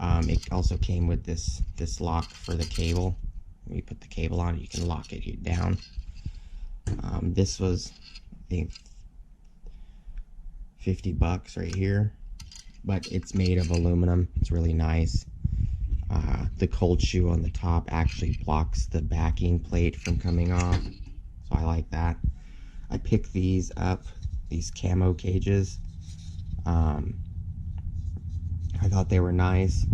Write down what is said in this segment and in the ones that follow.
It also came with this lock for the cable. When you put the cable on, you can lock it down. This was, I think, 50 bucks right here, but it's made of aluminum. It's really nice. The cold shoe on the top actually blocks the backing plate from coming off, so I like that. I picked these up, these camo cages. I thought they were nice,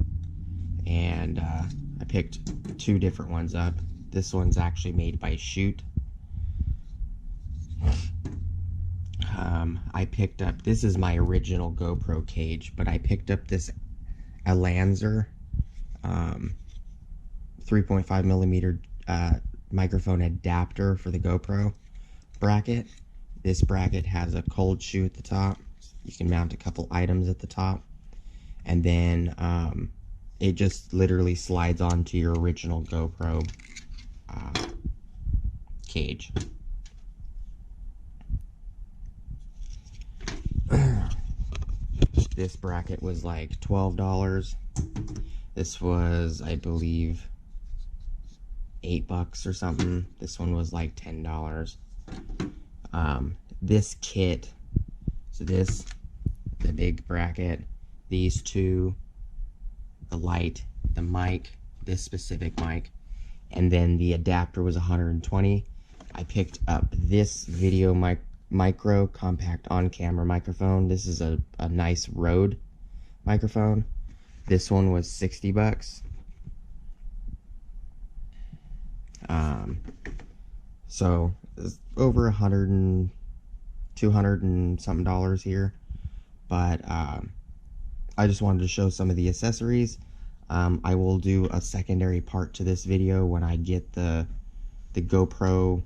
and I picked two different ones up. This one's actually made by Shoot. I picked up, this is my original GoPro cage, but I picked up this Alanzer 3.5 millimeter microphone adapter for the GoPro bracket. This bracket has a cold shoe at the top. You can mount a couple items at the top, and then it just literally slides onto your original GoPro cage. This bracket was like $12. This was, I believe, $8 or something. This one was like $10. This kit, so this, the big bracket, these two, the light, the mic, this specific mic, and then the adapter was $120. I picked up this video micro compact on-camera microphone. This is a nice Rode microphone. This one was 60 bucks. So it's over 100 and 200 and something dollars here, but I just wanted to show some of the accessories. I will do a secondary part to this video when I get the GoPro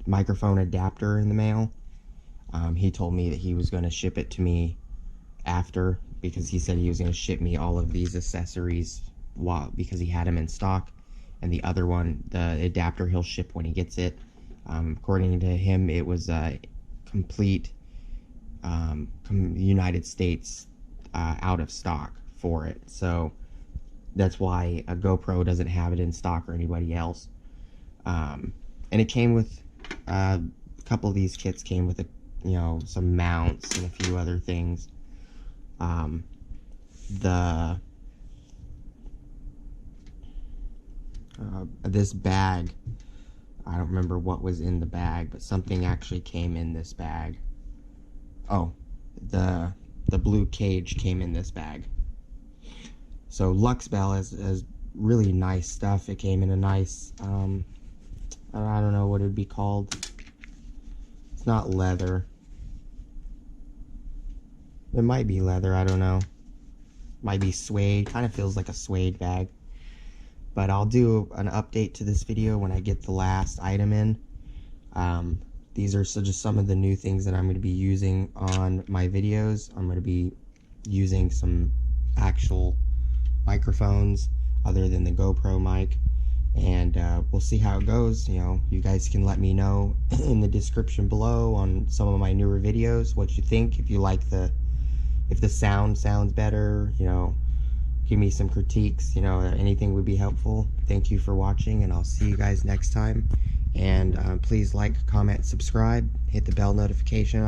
microphone adapter in the mail. He told me that he was going to ship it to me after, because he said he was going to ship me all of these accessories because he had them in stock, and the other one, the adapter, he'll ship when he gets it. According to him, it was a complete United States out of stock for it, so that's why a GoPro doesn't have it in stock, or anybody else. And it came with a couple of these kits came with some mounts and a few other things. This bag, I don't remember what was in the bag, but something actually came in this bag. Oh, the blue cage came in this bag. So Luxbell has really nice stuff. It came in a nice, I don't know what it would be called. It's not leather. It might be leather, I don't know. Might be suede. Kind of feels like a suede bag. But I'll do an update to this video when I get the last item in. These are just some of the new things that I'm going to be using on my videos. I'm going to be using some actual microphones other than the GoPro mic. And we'll see how it goes. You guys can let me know in the description below on some of my newer videos what you think. If you like if the sound sounds better, give me some critiques. Anything would be helpful. Thank you for watching, and I'll see you guys next time. And please like, comment, subscribe, hit the bell notification